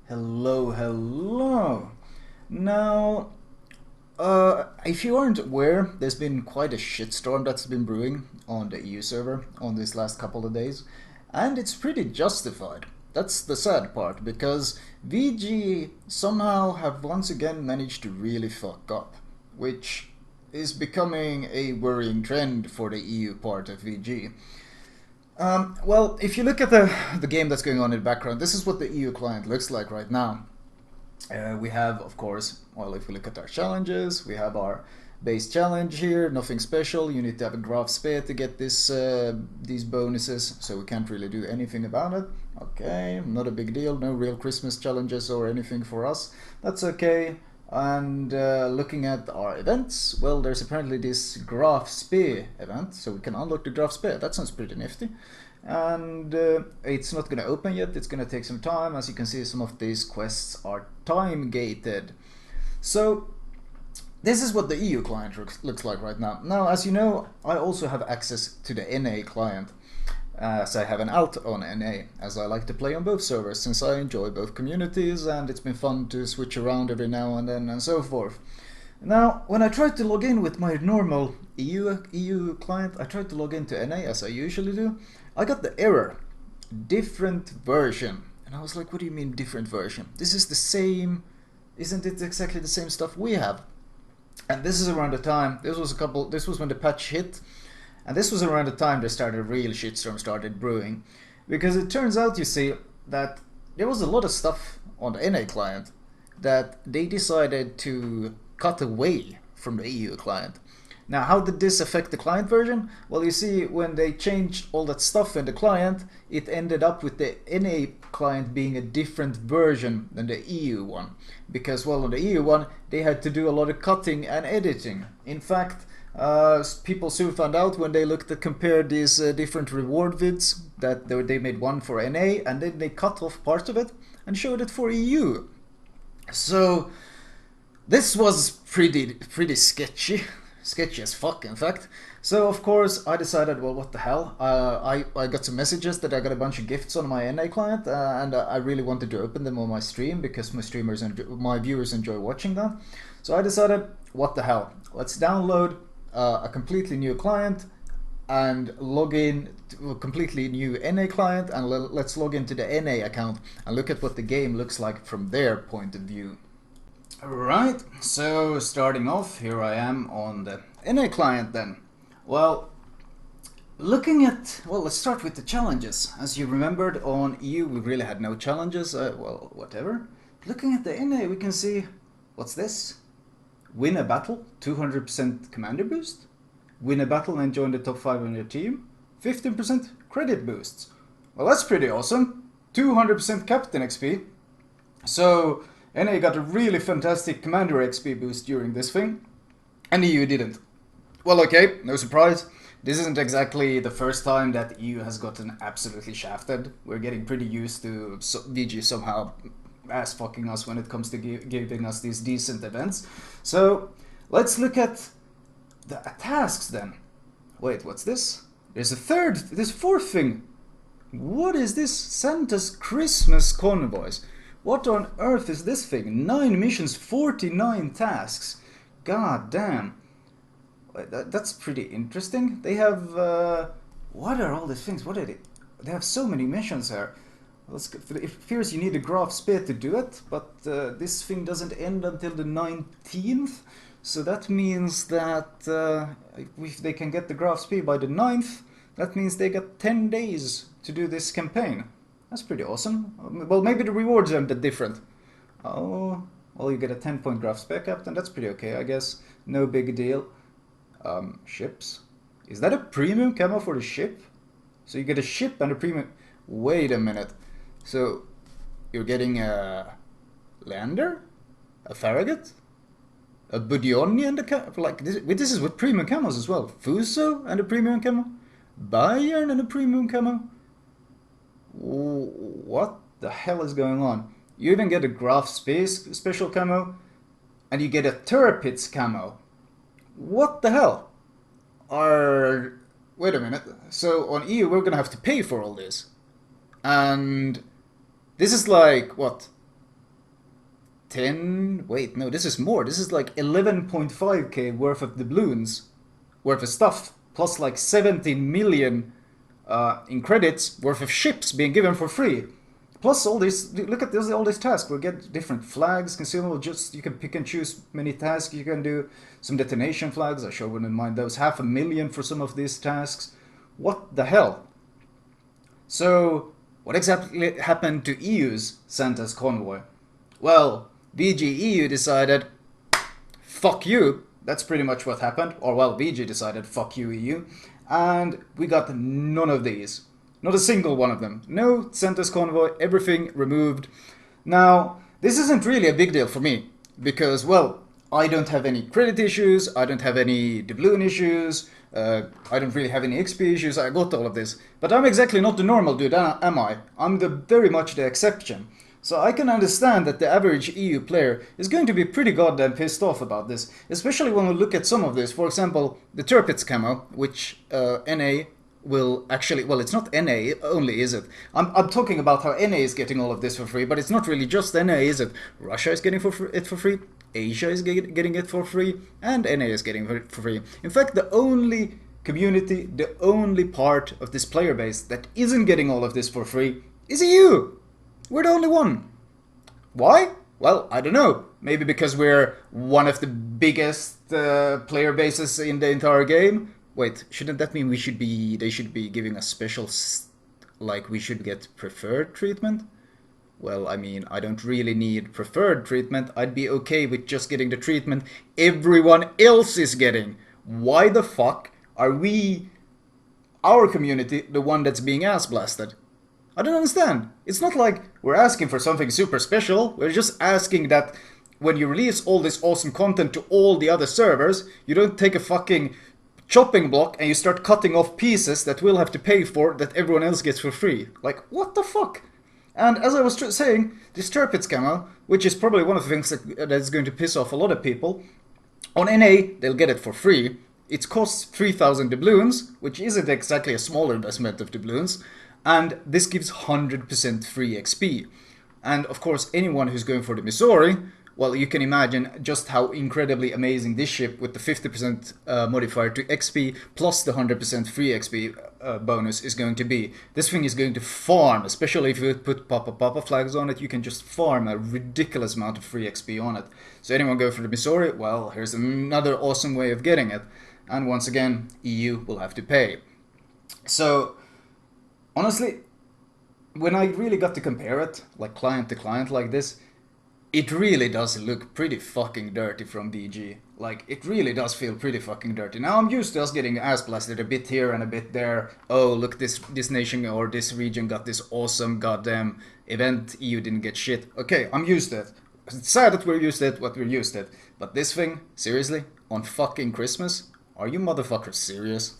Hello, hello. Now, if you aren't aware, there's been quite a shitstorm that's been brewing on the EU server on these last couple of days, and it's pretty justified. That's the sad part, because VG somehow have once again managed to really fuck up, which is becoming a worrying trend for the EU part of VG. Well, if you look at the game that's going on in the background, this is what the EU client looks like right now. We have, of course, well, if we look at our challenges, we have our base challenge here, nothing special. You need to have a graph spare to get these bonuses, so we can't really do anything about it. Okay, not a big deal, no real Christmas challenges or anything for us. That's okay. And looking at our events, well, there's apparently this graph spear event, so we can unlock the graph spear. That sounds pretty nifty. And it's not going to open yet, it's going to take some time. As you can see, some of these quests are time gated. So this is what the EU client looks like right now. Now, as you know, I also have access to the NA client, as I have an alt on NA, as I like to play on both servers, since I enjoy both communities and it's been fun to switch around every now and then and so forth. Now, when I tried to log in with my normal EU client, I tried to log into NA as I usually do. I got the error, different version. And I was like, what do you mean different version? This is the same, isn't it exactly the same stuff we have? And this is around the time, this was when the patch hit, and this was around the time they started, a real shitstorm started brewing. Because it turns out, you see, that there was a lot of stuff on the NA client that they decided to cut away from the EU client. Now, how did this affect the client version? Well, you see, when they changed all that stuff in the client, it ended up with the NA client being a different version than the EU one. Because, well, on the EU one, they had to do a lot of cutting and editing. In fact, people soon found out when they looked at compared these different reward vids that they made one for NA, and then they cut off part of it and showed it for EU. So this was pretty sketchy as fuck, in fact. So of course I decided, well, what the hell? I got some messages that I got a bunch of gifts on my NA client, and I really wanted to open them on my stream because my viewers enjoy watching them. So I decided, what the hell? Let's download a completely new client and log in to a completely new NA client, and let's log into the NA account and look at what the game looks like from their point of view. Right, so starting off, here I am on the NA client then. Well, let's start with the challenges. As you remembered, on EU we really had no challenges, well, whatever. Looking at the NA, we can see, what's this? Win a battle, 200% commander boost. Win a battle and join the top 5 on your team, 15% credit boosts. Well, that's pretty awesome. 200% captain XP. So NA got a really fantastic commander XP boost during this thing, and EU didn't. Well, okay, no surprise. This isn't exactly the first time that EU has gotten absolutely shafted. We're getting pretty used to VG somehow ass fucking us when it comes to giving us these decent events. So let's look at the tasks then. Wait, what's this? There's a fourth thing. What is this? Santa's Christmas convoys. What on earth is this thing? 9 missions, 49 tasks. God damn. That's pretty interesting. They have... what are all these things? What are they? They have so many missions here. It appears you need a graph spear to do it, but this thing doesn't end until the 19th. So that means that if they can get the graph spear by the 9th, that means they got 10 days to do this campaign. That's pretty awesome. Well, maybe the rewards aren't that different. Oh, well, you get a 10-point graph spec captain. That's pretty okay, I guess. No big deal. Ships. Is that a premium camo for the ship? So you get a ship and a premium... Wait a minute. So you're getting a lander? A Farragut? A Budionni and a camo? Like, this is with premium camos as well. Fuso and a premium camo? Bayern and a premium camo? What the hell is going on? You even get a Graph Space special camo, and you get a Turpitz camo. What the hell? Wait a minute. So on EU we're gonna have to pay for all this. And this is like, what? 10... Wait, no, this is more. This is like 11.5k worth of doubloons, worth of stuff, plus like 17 million in credits worth of ships being given for free. Plus all this, look at this, all these tasks. We get different flags, consumable, just you can pick and choose many tasks. You can do some detonation flags, I sure wouldn't mind those. 500,000 for some of these tasks. What the hell? So, what exactly happened to EU's Santa's convoy? Well, VG decided, fuck you. That's pretty much what happened. Or, well, VG decided, fuck you, EU. And we got none of these. Not a single one of them. No Santa's convoy, everything removed. Now, this isn't really a big deal for me. Because, well, I don't have any credit issues, I don't have any doubloon issues, I don't really have any XP issues, I got all of this. But I'm exactly not the normal dude, am I? I'm very much the exception. So I can understand that the average EU player is going to be pretty goddamn pissed off about this. Especially when we look at some of this. For example, the Turpitz camo, which NA will actually... Well, it's not NA only, is it? I'm talking about how NA is getting all of this for free, but it's not really just NA, is it? Russia is getting it for free, Asia is getting it for free, and NA is getting it for free. In fact, the only community, the only part of this player base that isn't getting all of this for free is EU! We're the only one. Why? Well, I don't know. Maybe because we're one of the biggest player bases in the entire game. Wait, shouldn't that mean they should be giving us special, like we should get preferred treatment? Well, I mean, I don't really need preferred treatment. I'd be okay with just getting the treatment everyone else is getting. Why the fuck are we, our community, the one that's being ass blasted? I don't understand. It's not like we're asking for something super special. We're just asking that when you release all this awesome content to all the other servers, you don't take a fucking chopping block and you start cutting off pieces that we'll have to pay for that everyone else gets for free. Like, what the fuck? And as I was saying, this Turpitz camo, which is probably one of the things that's going to piss off a lot of people, on NA, they'll get it for free. It costs 3,000 doubloons, which isn't exactly a small investment of doubloons, and this gives 100% free XP. And of course, anyone who's going for the Missouri, well, you can imagine just how incredibly amazing this ship with the 50% modifier to XP plus the 100% free XP bonus is going to be. This thing is going to farm, especially if you put Papa flags on it, you can just farm a ridiculous amount of free XP on it. So anyone go for the Missouri? Well, here's another awesome way of getting it. And once again, EU will have to pay. So, honestly, when I really got to compare it, like client to client like this, it really does look pretty fucking dirty from VG. Like, it really does feel pretty fucking dirty. Now, I'm used to us getting ass blasted a bit here and a bit there. Oh, look, this nation or this region got this awesome goddamn event. EU didn't get shit. Okay, I'm used to it. It's sad that we're used to it, but we're used to it. But this thing, seriously, on fucking Christmas? Are you motherfuckers serious?